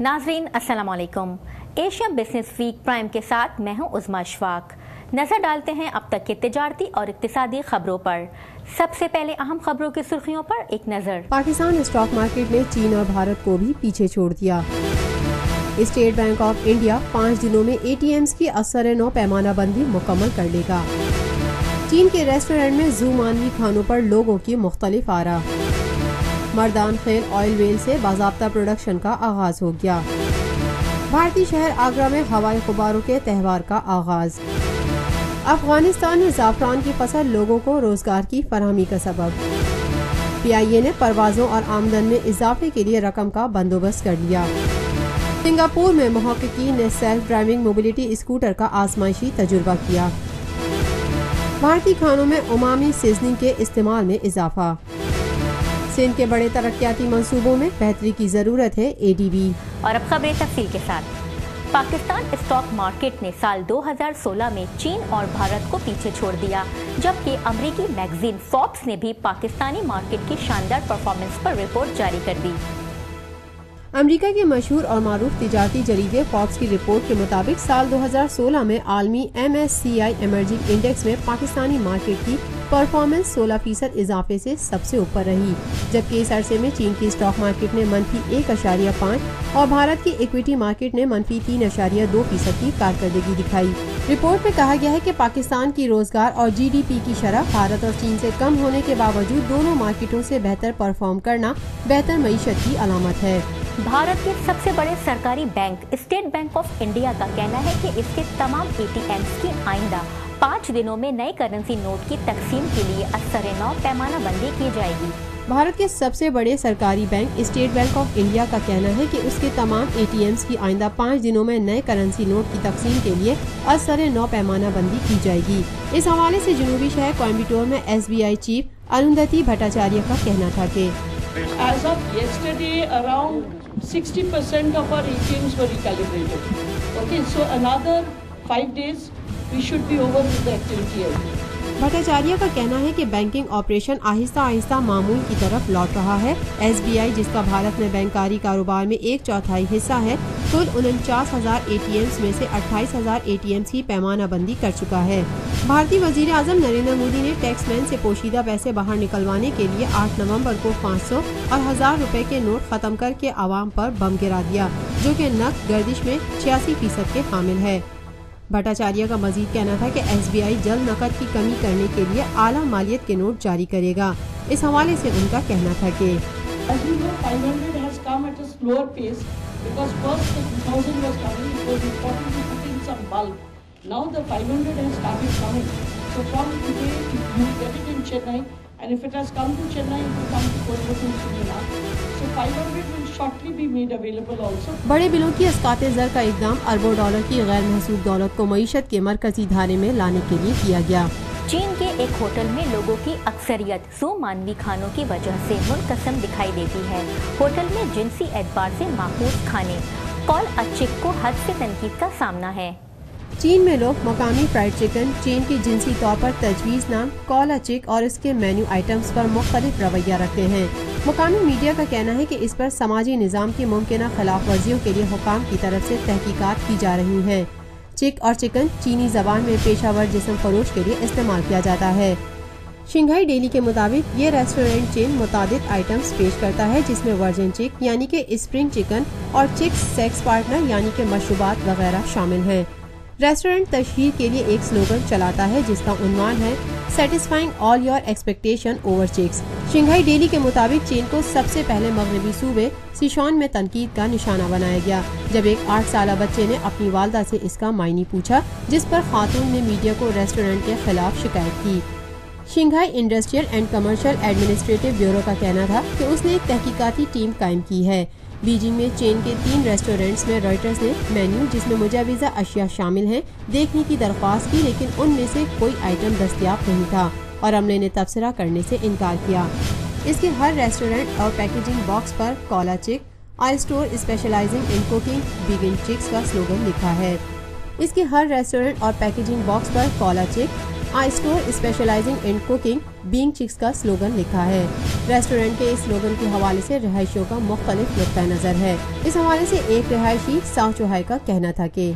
नाज़रीन अस्सलाम वालेकुम। एशिया बिजनेस वीक प्राइम के साथ मैं हूं उज़मा अशफाक। नजर डालते हैं अब तक के तिजारती और इक्तिसादी खबरों पर। सबसे पहले अहम खबरों की सुर्खियों पर एक नजर। पाकिस्तान स्टॉक मार्केट ने चीन और भारत को भी पीछे छोड़ दिया। स्टेट बैंक ऑफ इंडिया 5 दिनों में ATMs की असर नौ पैमाना बंदी मुकम्मल कर लेगा। चीन के रेस्टोरेंट में जू मानवी खानों पर लोगों की मुख्तलिफ आरा। मर्दान खेल ऑयल वेल से बाज़ाब्ता प्रोडक्शन का आगाज हो गया। भारतीय शहर आगरा में हवाई गुब्बारों के त्यौहार का आगाज। अफगानिस्तान में ज़ाफ़रान की फसल लोगों को रोजगार की फराहमी का सबब। PIA ने परवाजों और आमदन में इजाफे के लिए रकम का बंदोबस्त कर लिया। सिंगापुर में मुहक्किकीन ने सेल्फ ड्राइविंग मोबिलिटी स्कूटर का आजमाइशी तजुर्बा किया। भारतीय खानों में उमामी सीजनिंग के इस्तेमाल में इजाफा। सिंध के बड़े तरक्याती मंसूबों में बेहतरी की जरूरत है ADB। और अब खबरें तफसील के साथ। पाकिस्तान स्टॉक मार्केट ने साल 2016 में चीन और भारत को पीछे छोड़ दिया, जबकि अमेरिकी मैगजीन फोर्ब्स ने भी पाकिस्तानी मार्केट की शानदार परफॉर्मेंस पर रिपोर्ट जारी कर दी। अमेरिका के मशहूर और मारूफ तिजारती जरीदे फोर्ब्स की रिपोर्ट के मुताबिक साल 2016 में आलमी MSCI इमर्जिंग इंडेक्स में पाकिस्तानी मार्केट की परफॉर्मेंस 16% इजाफे से सबसे ऊपर रही, जबकि इस अरसे में चीन की स्टॉक मार्केट ने -1.5 और भारत की इक्विटी मार्केट ने -3.2% की कारकर्दगी दिखाई। रिपोर्ट में कहा गया है कि पाकिस्तान की रोजगार और GDP की शरह भारत और चीन से कम होने के बावजूद दोनों मार्केटों से बेहतर परफॉर्म करना बेहतर मईशत की अलामत है। भारत के सबसे बड़े सरकारी bank state bank of India का कहना है कि इसके तमाम ATMs की आइंदा 5 दिनों में नए करेंसी नोट की तकसीम के लिए असर-ए-नौ पैमाना बंदी की जाएगी। भारत के सबसे बड़े सरकारी bank state bank of India का कहना है कि उसके तमाम ATMs की आइंदा 5 दिनों में नए करेंसी नोट की तकसीम के लिए असर-ए-नौ पैमाना बंदी की जाएगी। इस हवाले से जनूबी शहर कोयम्बटूर में SBI चीफ अरुंधति भट्टाचार्य का कहना था कि As of yesterday, around 60% of our ATMs were recalibrated. Okay, so another 5 days we should be over with the activity. Bhattacharya का कहना है कि बैंकिंग ऑपरेशन आहिस्ता आहिस्ता मामूल की तरफ लौट रहा है। SBI, जिसका भारत में बैंकारी कारोबार में 1/4 हिस्सा है, कुल 49,000 ATMs में से 28,000 ATMs की पैमाना बंदी कर चुका है। भारतीय वजीर आजम नरेंद्र मोदी ने टैक्समैन से पोशीदा पैसे बाहर निकलवाने के लिए 8 नवंबर को 500 और 1000 रुपए के नोट खत्म करके आवाम पर बम गिरा दिया, जो कि नकद गर्दिश में 86% के शामिल है। भट्टाचार्य का मजीद कहना था कि SBI जल्द नकद की कमी करने के लिए आला मालियत के नोट जारी करेगा। इस हवाले से उनका कहना था कि 500 has come at a slower pace because first the 2000 was coming, it was important to put in some bulk. Now the 500 has started coming. So from today you get it in Chennai, and if it has come to Chennai, it will come to Coimbatore soon enough. So 500 will shortly be made available also. बड़े बिलों की अस्काते ज़र का इक़दाम अरबों dollar की गैर महसूब दौलत को मईशत के मरकजी धारे में लाने के लिए किया गया। चीन के एक होटल में लोगों की अक्सरियत जू मानवी खानों की वजह से मुनकसम दिखाई देती है। होटल में जिनसी एतबार से माकूल खाने कॉल अचिक को हद से तनकीद का सामना है। चीन में लोग मकामी फ्राइड चिकन, चीन की जिनसी तौर पर तजवीज़ नाम कॉल अचिक और इसके मेन्यू आइटम्स पर मुख्तलिफ रवैया रखते हैं। मुकामी मीडिया का कहना है कि इस पर समाजी निज़ाम की मुमकिन खिलाफ वर्जियों के लिए हुकाम की तरफ से तहकीकात की जा रही हैं। चिक और चिकन चीनी जबान में पेशावर जिस्म फरोश के लिए इस्तेमाल किया जाता है। शंघाई डेली के मुताबिक ये रेस्टोरेंट चेन मुतादिद आइटम्स पेश करता है, जिसमें वर्जिन चिक यानी कि स्प्रिंग चिकन और चिक्स सेक्स पार्टनर यानी कि मशरूबात वगैरह शामिल हैं। रेस्टोरेंट तशहीर के लिए एक स्लोगन चलाता है जिसका उन्वान है satisfying all your expectation over chicks. Shanghai Daily के मुताबिक चीन को सबसे पहले मगरबी सूबे सिशॉन में तनकीद का निशाना बनाया गया, जब एक 8 साल बच्चे ने अपनी वालदा से इसका मायनी पूछा, जिस पर खातून ने मीडिया को रेस्टोरेंट के खिलाफ शिकायत की। Shanghai industrial and commercial administrative bureau का कहना था कि उसने एक तहकीकाती टीम कायम की है। बीजिंग में चेन के 3 रेस्टोरेंट्स में रॉयटर्स ने मेन्यू जिसमें मुजाविजा अशिया शामिल हैं देखने की दरख्वास्त की, लेकिन उनमें से कोई आइटम दस्तयाब नहीं था और अमले ने तबसरा करने से इनकार किया। इसके हर रेस्टोरेंट और पैकेजिंग बॉक्स पर cola chick a store specializing in cooking begin chicks का स्लोगन लिखा है। इसके हर रेस्टोरेंट और पैकेजिंग बॉक्स पर cola chick a store specializing in cooking being chicks का स्लोगन लिखा है। रेस्टोरेंट के इस स्लोगन के हवाले से रिहायशियों का मुख्तलिफ नुक्ता नजर है। इस हवाले से एक रिहायशी साव चौहाई का कहना था कि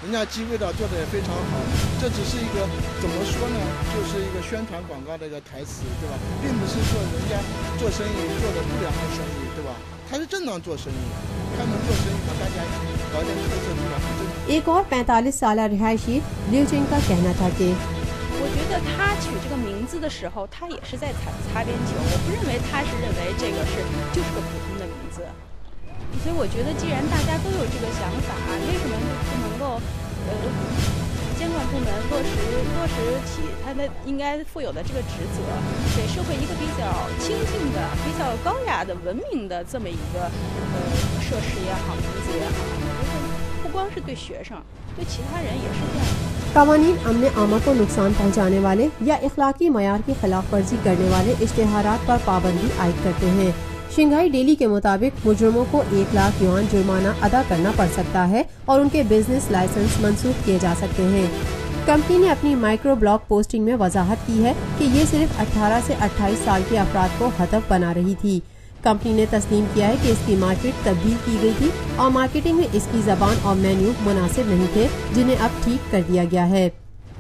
人家鸡味道做的也非常好，这只是一个怎么说呢，就是一个宣传广告的一个台词，对吧？并不是说人家做生意做的不良的生意，对吧？他是正当做生意，开门做生意嘛，大家搞点特色出来很正常。 एक और 45 साल रिहायशी लिu चिंग का कहना था कि 我觉得他取这个名字的时候，他也是在擦边球。我不认为他是认为这个就是个普通的名字，所以我觉得既然大家都有这个想法，为什么不能够监管部门落实起他的应该负有的这个职责，给社会一个比较清静的、比较高雅的、文明的这么一个设施也好，名字也好，我觉得不光是对学生，对其他人也是这样的。 कवानीन अमन आमा को नुकसान पहुंचाने वाले या इखलाकी मयार की खिलाफ वर्जी करने वाले इश्तेहारात पर पाबंदी आयद करते हैं। शंघाई डेली के मुताबिक मुजरमों को 1 लाख युआन जुर्माना अदा करना पड़ सकता है और उनके बिजनेस लाइसेंस मंसूख किए जा सकते हैं। कंपनी ने अपनी माइक्रो ब्लॉग पोस्टिंग में वजाहत की है कि ये सिर्फ 18 से 28 साल के अफराद को हदफ बना रही थी। कंपनी ने तस्लीम किया है कि इसकी मार्केट तब्दील की गई थी और मार्केटिंग में इसकी जबान और मेन्यू मुनासिब नहीं थे, जिन्हें अब ठीक कर दिया गया है।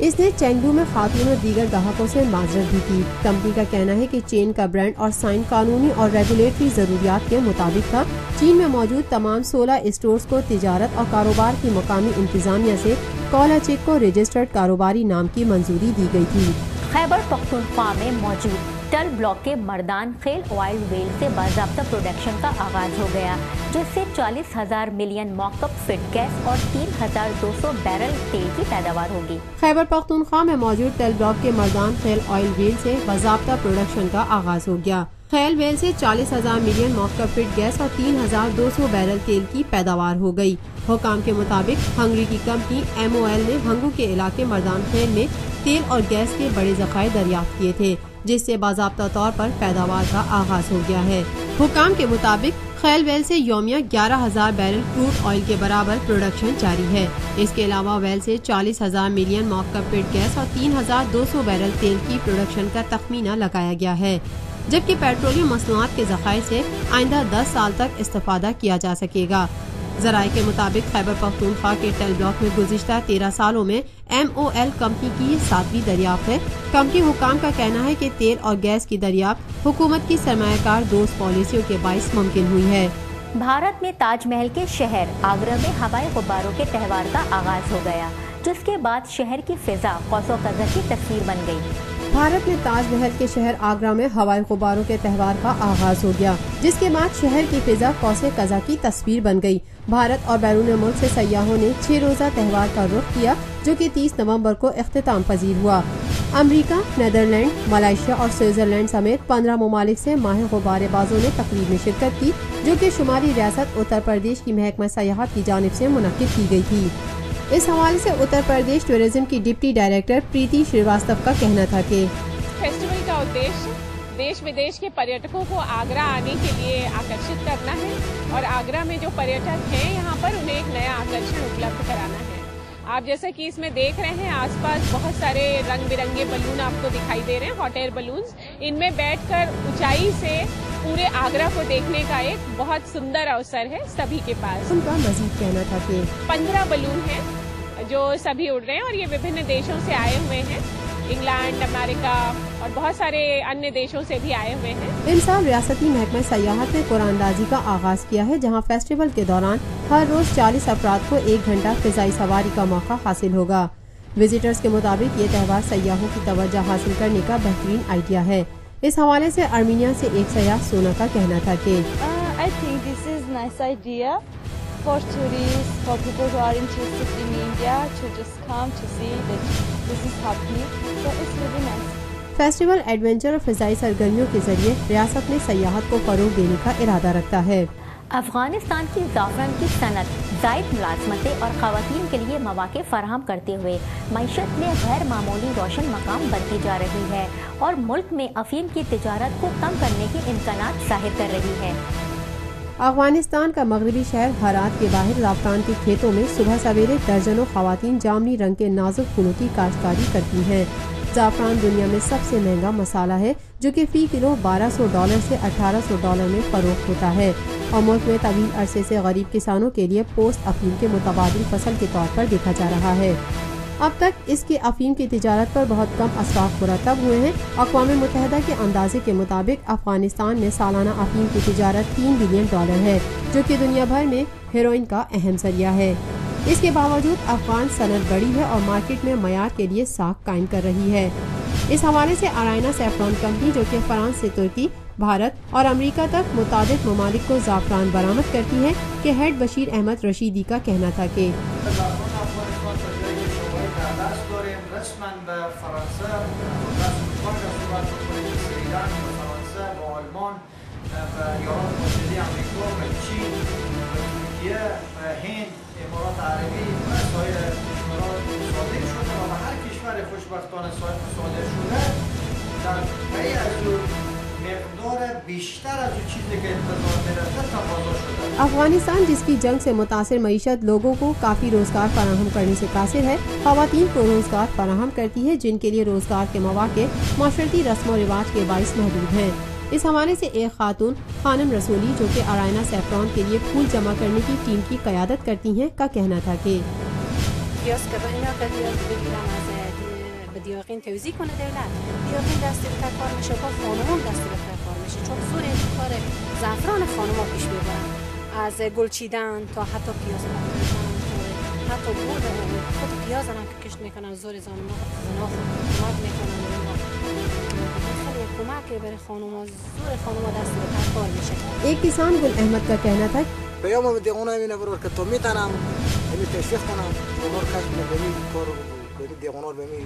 इसने चेंगडू में खातून और दीगर ग्राहकों से माजरत भी की। कंपनी का कहना है कि चेन का ब्रांड और साइन कानूनी और रेगुलेटरी जरूरियात के मुताबिक था। चीन में मौजूद तमाम 16 स्टोर्स को तिजारत और कारोबार की मुकामी इंतजामिया से कॉला चिक को रजिस्टर्ड कारोबारी नाम की मंजूरी दी गई थी। खैबर पख्तूनख्वा में मौजूद टल ब्लॉक के मर्दान खेल ऑयल वेल से बाज़ाब्ता प्रोडक्शन का आगाज हो गया, जिससे 40,000 मिलियन मॉकअप फिट गैस और 3,200 बैरल तेल की पैदावार होगी। खैबर पख्तूनख्वा में मौजूद टल ब्लॉक के मर्दान खेल ऑयल वेल से बाज़ाब्ता प्रोडक्शन का आगाज हो गया। खेल वेल से 40,000 मिलियन मॉकअप फिट गैस और 3,200 बैरल तेल की पैदावार हो गई। हुकाम के मुताबिक हंगरी की कंपनी MOL ने हंगू के इलाके मर्दान खेल में तेल और गैस के बड़े ज़खायर दरियाफ्त किए थे, जिससे बाज़ाब्ता तौर पर पैदावार का आगाज हो गया है। हुकाम के मुताबिक खैल वेल से यौमिया 11,000 बैरल क्रूड ऑयल के बराबर प्रोडक्शन जारी है। इसके अलावा वेल से 40,000 मिलियन मॉकअप फिट गैस और 3,200 बैरल तेल की प्रोडक्शन का तखमीना लगाया गया है, जबकि पेट्रोलियम मसनूआत के ज़खायर से आइंदा 10 साल तक इस्तेफादा किया जा सकेगा। जराये के मुताबिक खैबर पख्तूनख्वा के टल ब्लॉक में गुज़िश्ता 13 सालों में MOL कंपनी की 7वीं दरियाफ्त है। कंपनी हुकाम का कहना है कि तेल और गैस की दरियाफ्त हुकूमत की सरमायाकार दोस्त पॉलिसियों के बाइस मुमकिन हुई है। भारत में ताजमहल के शहर आगरा में हवाई गुब्बारों के त्यौहार का आगाज हो गया, जिसके बाद शहर की फिजा कौसो कज़र की तस्वीर बन गई। भारत में ताजमहल के शहर आगरा में हवाई गुब्बारों के त्यौहार का आगाज हो गया, जिसके बाद शहर की फिजा कौसे कज़ा की तस्वीर बन गई। भारत और बैरून मुल्क से सयाहों ने 6 रोज़ा त्यौहार का रुख किया, जो कि 30 नवंबर को इख्तिताम पजीर हुआ। अमरीका, नेदरलैंड, मलेशिया और स्विट्जरलैंड समेत 15 ममालिक से माहिर गुब्बारेबाजों ने तकरीब में शिरकत की, जो कि शुमारी रियासत उत्तर प्रदेश की महकमा सयाहत की जानिब से मुनक्किद की गई थी। इस हवाले से उत्तर प्रदेश टूरिज्म की डिप्टी डायरेक्टर प्रीति श्रीवास्तव का कहना था कि फेस्टिवल का उद्देश्य देश विदेश के पर्यटकों को आगरा आने के लिए आकर्षित करना है और आगरा में जो पर्यटक हैं यहाँ पर उन्हें एक नया आकर्षण उपलब्ध कराना है। आप जैसा कि इसमें देख रहे हैं, आसपास बहुत सारे रंग बिरंगे बलून आपको दिखाई दे रहे हैं, हॉट एयर बलून्स। इनमें बैठकर ऊंचाई से पूरे आगरा को देखने का एक बहुत सुंदर अवसर है सभी के पास। उनका मजीद कहना था कि 15 बलून हैं जो सभी उड़ रहे हैं और ये विभिन्न देशों से आए हुए हैं, इंग्लैंड, अमेरिका और बहुत सारे अन्य देशों से भी आए हुए हैं। इन साल रियासती महकमा सयाहत ने कुरानदाजी का आगाज किया है, जहां फेस्टिवल के दौरान हर रोज 40 अफराद को 1 घंटा फिजाई सवारी का मौका हासिल होगा। विजिटर्स के मुताबिक ये त्यौहार सयाहों की तवज्जो हासिल करने का बेहतरीन आइडिया है। इस हवाले से आर्मीनिया से एक सयाह सोना का कहना था कि I think this is nice idea for tourists, for people who are interested in India to just come to see that this is happening. So it's really nice. Festival adventure और फिजाई सरगर्मियों के जरिए रियासत में सयाहत को फरोग देने का इरादा रखता है। अफगानिस्तान की ज़ाफ़रान की सनत ज़ायद मुलाज़मतें और ख़वातीन के लिए मौक़े फ़राहम करते हुए मईशत में गैर मामूली रोशन मकाम बनती जा रही है और मुल्क में अफ़ीम की तिजारत को कम करने के इम्कानात ज़ाहिर कर रही है। افغانستان کا مغربی شہر ہرات کے باہر زعفران کے کھیتوں میں صبح سویرے درجنوں خواتین جامنی رنگ کے نازک پھولوں کی کاشتکاری کرتی ہیں۔ زعفران دنیا میں سب سے مہنگا مسالہ ہے جو کہ فی کلو $1200 سے $1800 میں فروخت ہوتا ہے اور ملک میں طویل عرصے سے غریب کسانوں کے لیے پوست افیم کے متبادل فصل کے طور پر دیکھا جا رہا ہے۔ اب تک اس کی افیم کی تجارت پر بہت کم اثرات مرتب ہوئے ہیں۔ اقوام متحدہ کے اندازے کے مطابق افغانستان میں سالانہ افیم کی تجارت $3 بلین ہے جو کہ دنیا بھر میں ہیروئن کا اہم ذریعہ ہے۔ اس کے باوجود افغان صنعت بڑی ہے اور مارکیٹ میں معیار کے لیے ساکھ قائم کر رہی ہے۔ اس حوالے سے ارائنا سیفران کمپنی جو کہ فرانس سے ترکی، بھارت اور امریکہ تک متعدد ممالک کو زعفران برآمد کرتی ہے کہ ہیڈ بشیر احمد رشیدی کا کہنا تھا کہ امارات عربی و سایر کشورها صادر شده و به هر کشور خوشبختانه صادر شده در پی از مقدار بیشتر از چیزی که انتظار می‌رفته تقاضا شده۔ افغانستان جس کی جنگ سے متاثر معیشت لوگوں کو کافی روزگار فراہم کرنے سے قاصر ہے، خواتین کو روزگار فراہم کرتی ہے جن کے لیے روزگار کے مواقع معاشرتی رسم و رواج کے باعث محدود ہیں۔ اس حوالے سے ایک خاتون خانم رسولی جو کہ ارائنا سیفران کے لیے پھول جمع کرنے کی ٹیم کی قیادت کرتی ہیں کا کہنا تھا کہ دیاقین توزیع کنه دولت دیاقین دستی به کار میشه با خانوم دستی به کار میشه چون زور این کار زعفران خانوما پیش میبرن از گل چیدن تا حتی پیاز پختن حتی بود خود پیاز هم که کشت میکنن زور زنها کمک میکنن خیلی کمک برای خانوما زور خانوما دستی به کار میشه۔ ایک کسان گل احمد کا کہنا تھا پیام دیگونه اینه برور که تو میتونم یعنی تشویق کنم اونور کسب نگمی کار دیگونار به می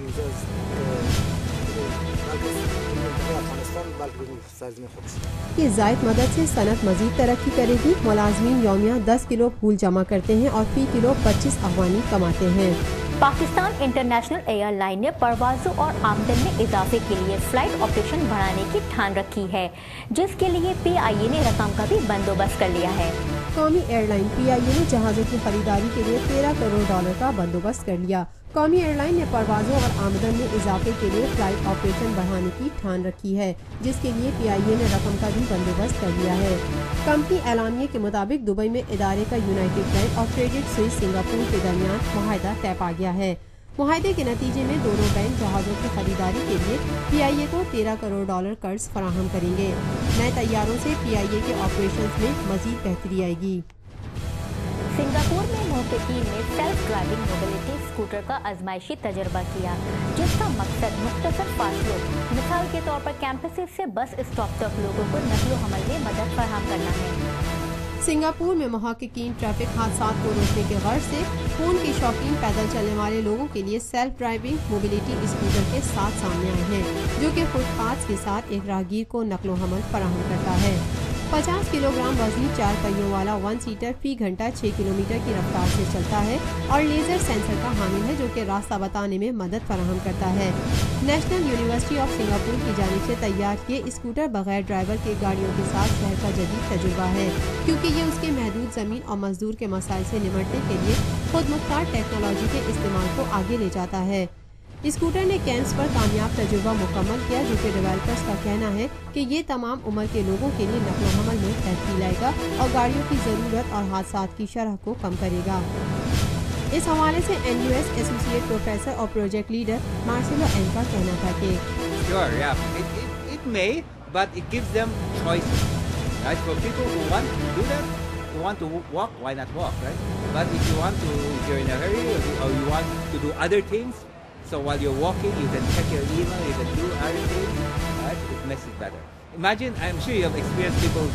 کہ زائد مدد سے صنعت مزید ترقی کرے گی۔ ملازمین یومیہ 10 کلو پھول جمع کرتے ہیں اور فی کلو 25 افغانی کماتے ہیں۔ پاکستان انٹرنیشنل ایئر لائن نے پروازوں اور آمدن میں اضافے کے لیے فلائٹ آپریشن بڑھانے کی ٹھان رکھی ہے جس کے لیے PIA نے رقم کا بھی بندوبست کر لیا ہے۔ قومی ایئر لائن PIA نے جہازوں کی خریداری کے لیے $13 کروڑ کا بندوبست کر لیا۔ قومی ایئر لائن نے پروازوں اور آمدن میں اضافے کے لیے فلائٹ آپریشن بڑھانے کی ٹھان رکھی ہے جس کے لیے PIA نے رقم کا بھی بندوبست کر لیا ہے۔ کمپنی اعلامیے کے مطابق دبئی میں ادارے کا یونائٹڈ بینک اور کریڈٹ سوئس سنگاپور کے درمیان معاہدہ طے پا گیا ہے۔ معاہدے کے نتیجے میں دونوں بینک جہازوں کی خریداری کے لیے PIA کو $13 کروڑ قرض فراہم کریں گے۔ نئے طیاروں سے PIA کے آپریشنز میں مزید بہتری آئے گی۔ سنگاپور میں محققین نے سیلف ڈرائیونگ موبلٹی اسکوٹر کا آزمائشی تجربہ کیا جس کا مقصد مختصر فاصلوں مثال کے طور پر کیمپسز سے بس اسٹاپ تک لوگوں کو نقل و حمل میں مدد فراہم کرنا ہے۔ سنگاپور میں محققین ٹریفک حادثات کو روکنے کے غرض سے خون کے شوقین پیدل چلنے والے لوگوں کے لیے سیلف ڈرائیونگ موبلٹی اسکوٹر کے ساتھ سامنے آئے ہیں جو کہ فٹ پاتھ کے ساتھ ایک راہگیر کو نقل و حمل فراہم کرتا ہے۔ 50 کلو گرام وزنی 4 پہیوں والا 1 سیٹر فی گھنٹہ 6 کلومیٹر کی رفتار سے چلتا ہے اور لیزر سینسر کا حامل ہے جو کہ راستہ بتانے میں مدد فراہم کرتا ہے۔ نیشنل یونیورسٹی آف سنگاپور کی جانب سے تیار کیے اسکوٹر بغیر ڈرائیور کے گاڑیوں کے ساتھ شہر کا جدید تجربہ ہے کیونکہ یہ اس کے محدود زمین اور مزدور کے مسائل سے نمٹنے کے لیے خود مختار ٹیکنالوجی کے استعمال کو آگے لے جاتا ہے۔ اسکوٹر نے کیمپس پر کامیاب تجربہ مکمل کیا جو کہ ڈیولپرز کا کہنا ہے کہ یہ تمام عمر کے لوگوں کے لیے نقل و حمل میں بہتری لائے گا اور گاڑیوں کی ضرورت اور حادثات کی شرح کو کم کرے گا۔ اس حوالے سے NUS ایسوسیٹ پروفیسر اور پروجیکٹ لیڈر مارسیلو این کا کہنا تھا کہ Sure, yeah. It may, but it gives them choices. Right? For people who want to do that, who want to walk, why not walk, right? But if you're in a hurry or you want to do other things, so while you're walking, you can check your email, you can do other things, right? It makes it better. Imagine, I'm sure you have experienced people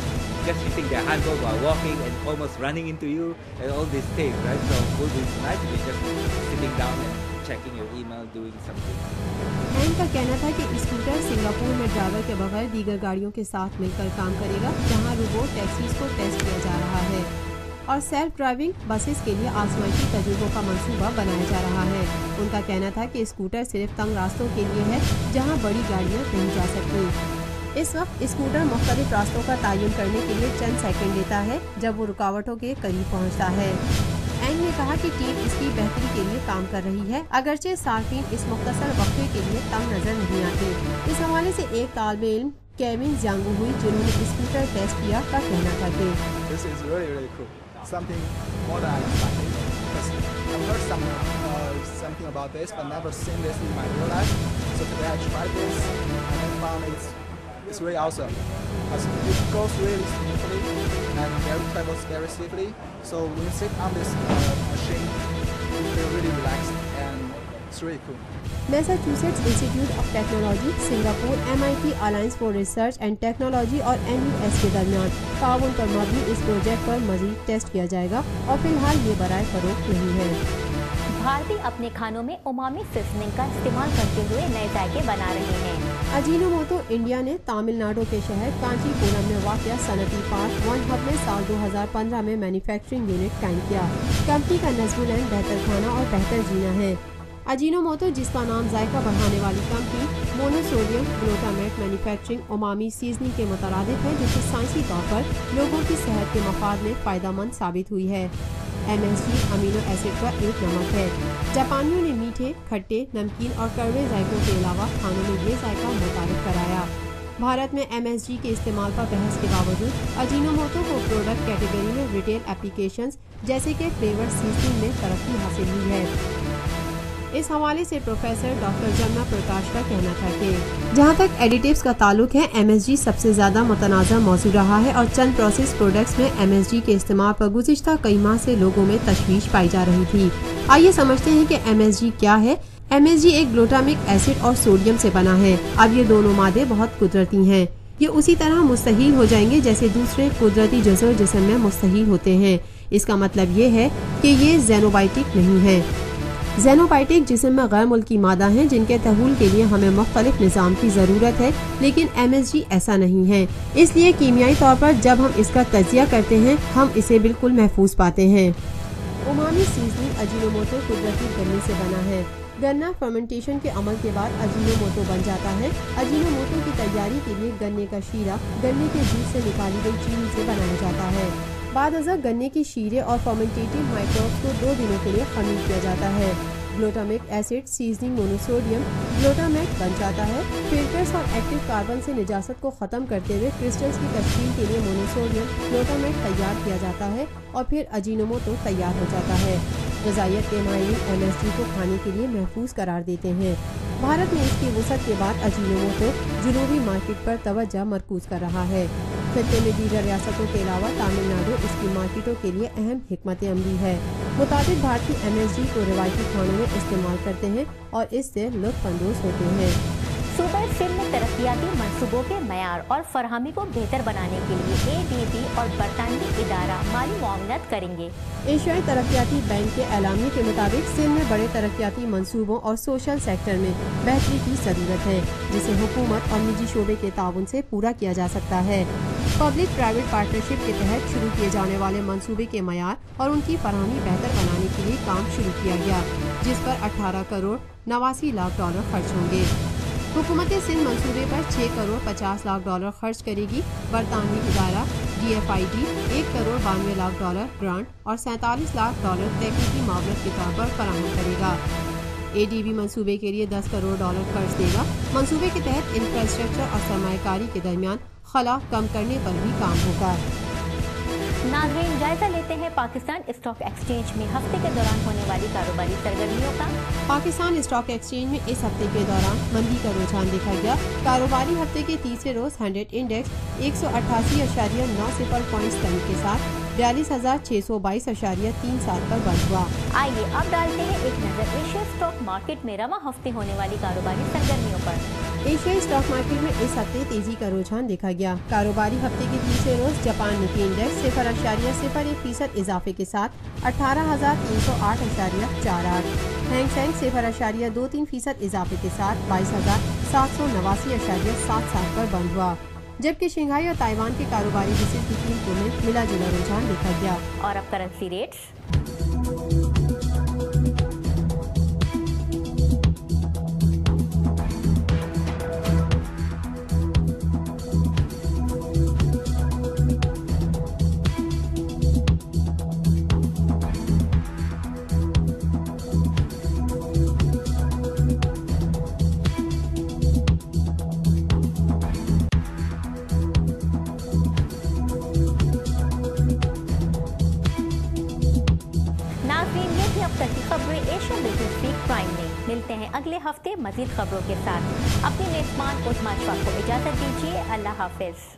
just using their handle while walking and almost running into you and all these things, right? So would be nice if you're just sitting down and checking your email, doing something. این کا کہنا تھا کہ scooter Singapore میں driver کے بغیر دیگر گاڑیوں کے ساتھ مل کر کام کرے گا جہاں روبوٹ ٹیکسیز کو ٹیسٹ کیا جا رہا ہے اور سیلف ڈرائیونگ بسز کے لیے آزمائشی تجربوں کا منصوبہ بنایا جا رہا ہے۔ ان کا کہنا تھا کہ اسکوٹر صرف تنگ راستوں کے لیے ہے جہاں بڑی گاڑیاں نہیں جا سکتی۔ इस वक्त स्कूटर मुख्तलिफ रास्तों का तयन करने के लिए चंद सेकंड लेता है जब वो रुकावटों के करीब पहुंचता है। एंग ने कहा कि टीम इसकी बेहतरी के लिए काम कर रही है, अगरचे सार्फिन इस मुख्तसर वक्फे के लिए तंग नजर नहीं आते। इस हवाले से एक तालिबे इल्म केविन ज़ियांगू हुई जिन्होंने स्कूटर टेस्ट किया का कहना था कि This is really cool. Something more than I expected. Because I've heard something about this, but never seen this in my real life. So today I tried this and I found it's really awesome. Because it goes really smoothly and travels very safely. So when you sit on this machine, you feel really relaxed and it's really cool. Massachusetts institute of technology, Singapore, MIT alliance for research and technology और NUS के दरमियान ताउन पर मबनी इस project पर मजीद test किया जाएगा और फिलहाल ये बराए फरोख्त नहीं है। भारतीय अपने खानों में उमामी सीजनिंग का इस्तेमाल करते हुए नए जायके बना रहे हैं। अजीनोमोटो इंडिया ने तमिलनाडु के शहर कांचीपुरम में वाक़या सनती पार्क वन हब में साल 2015 में मैन्युफैक्चरिंग यूनिट कायम किया। कंपनी का नज़्मुल ऐन बेहतर खाना और बेहतर जीना है। अजीनोमोटो, जिसका नाम जायका बढ़ाने वाली company monosodium glutamate manufacturing umami seasoning के मुतरादिफ है, जो कि साइंसी तौर पर लोगों की सेहत के मफाद में फ़ायदेमंद साबित हुई है। MSG अमीनो एसिड का एक नमक है। जापानियों ने मीठे, खट्टे, नमकीन और कड़वे जायकों के अलावा खानों में ये जायका मुतारिफ कराया। भारत में MSG के इस्तेमाल पर बहस के बावजूद अजीनोमोटो को प्रोडक्ट कैटेगरी में रिटेल एप्लीकेशंस जैसे कि फ्लेवर सीजनिंग में तरक्की हासिल हुई है। इस हवाले से प्रोफेसर डॉक्टर जमुना प्रकाश का कहना था कि जहां तक एडिटिव्स का ताल्लुक है, MSG सबसे ज्यादा मुतनाज़ा मौजू रहा है और चंद प्रोसेस प्रोडक्ट्स में MSG के इस्तेमाल पर गुज़िश्ता कई माह से लोगों में तशवीश पाई जा रही थी। आइए समझते हैं कि MSG क्या है। MSG एक ग्लूटामिक एसिड और सोडियम से बना है। अब ये दोनों मादे बहुत कुदरती हैं। ये उसी तरह मुस्तहील हो जाएंगे जैसे दूसरे कुदरती जज़र जिस्म में मुस्तहील होते हैं। इसका मतलब ये है कि ये ज़ेनोबाइटिक नहीं है। ज़ेनोबाइटिक जिस्म में गैर मुल्की मादा हैं जिनके तहूल के लिए हमें मुख्तलिफ निज़ाम की ज़रूरत है, लेकिन MSG ऐसा नहीं है। इसलिए कीमियाई तौर पर जब हम इसका तजिया करते हैं, हम इसे बिल्कुल महफूज पाते हैं। उमामी सीजनिंग अजीनोमोटो कुदरती गन्ने से बना है। गन्ना फर्मेंटेशन के अमल के बाद अजीनोमोटो बन जाता है। अजीनोमोटो की तैयारी के लिए गन्ने का शीरा गन्ने के जूस से निकाली गई चीनी से बनाया जाता है। बाद अज़र गन्ने की शीरे और फर्मेंटेटिव माइक्रोब्स को 2 दिनों के लिए खमीर किया जाता है। Glutamic acid seasoning monosodium glutamate बन जाता है। फिल्टर्स और एक्टिव कार्बन से निजासत को ख़त्म करते हुए क्रिस्टल्स की तश्कील के लिए मोनोसोडियम ग्लूटामेट तैयार किया जाता है और फिर अजीनोमोटो तैयार हो जाता है। ग़िज़ाइयत के माहिरीन MSG को खाने के लिए महफूज करार देते हैं। भारत में इसकी वसअत के बाद अजीनोमोटो जुनूबी मार्केट पर तवज्जो मरकूज कर रहा है। खत्ते में दीगर रियासतों के अलावा तमिलनाडु इसकी मार्केटों के लिए अहम हिकमत अमली है। मुताबिक भारतीय MSG को रिवायती खानों में इस्तेमाल करते हैं और इससे लुत्फ़अंदोज़ होते हैं। सूबा सिंध में तरक्याती मंसूबों के मयार और फरहमी को बेहतर बनाने के लिए ADB और बरतानवी इदारा माली मुआवनत करेंगे। एशियाई तरक्याती बैंक के एलामिये के मुताबिक सिंध में बड़े तरक्याती मंसूबों और सोशल सेक्टर में बेहतरी की ज़रूरत है, जिसे हुकूमत और निजी शोबे के ताउन से पूरा किया जा सकता है। पब्लिक प्राइवेट पार्टनरशिप के तहत शुरू किए जाने वाले मंसूबे के मयार और उनकी फरहमी बेहतर बनाने के लिए काम शुरू किया गया, जिस पर 18 करोड़ 89 लाख डॉलर खर्च होंगे। हुकूमत सिंध मंसूबे पर 6 करोड़ 50 लाख डॉलर खर्च करेगी। बरतानवी इदारा DFID 1 crore 92 lakh dollar grant और 47 लाख डॉलर तकनीकी मावलत के तौर पर फराहम करेगा। ADB मंसूबे के लिए 10 करोड़ डॉलर खर्च देगा। मंसूबे के तहत इंफ्रास्ट्रक्चर और सरमायाकारी के दरमियान खला कम करने पर भी काम होगा। नाज़रीन, जायजा लेते हैं पाकिस्तान स्टॉक एक्सचेंज में हफ्ते के दौरान होने वाली कारोबारी सरगर्मियों का। पाकिस्तान स्टॉक एक्सचेंज में इस हफ्ते के दौरान मंदी का रुझान देखा गया। कारोबारी हफ्ते के तीसरे रोज 100 इंडेक्स 188.90 पॉइंट्स कमी के साथ 42,622.37 पर बंद हुआ। आइए अब डालते हैं एक नजर एशिया स्टॉक मार्केट में रवा हफ्ते होने वाली कारोबारी सरगर्मियों पर। एशियाई स्टॉक मार्केट में इस हफ्ते तेजी का रुझान देखा गया। कारोबारी हफ्ते के तीसरे रोज जापान निकी इंडेक्स 0.01% इजाफे के साथ 18,308.48, हैंगसेंग 0.23% इजाफे के साथ 22,789.77 पर बंद हुआ, जबकि शंघाई और ताइवान के कारोबारी हिस्से की कीमतों में मिला जुला रुझान देखा गया। और अब करेंसी रेट्स। کرتی خبریں ایشین بزنس ویک پرائم میں. ملتے ہیں اگلے ہفتے مزید خبروں کے ساتھ. اپنی میزبان عظمیٰ اشفاق کو اجازت دیجیے. اللہ حافظ.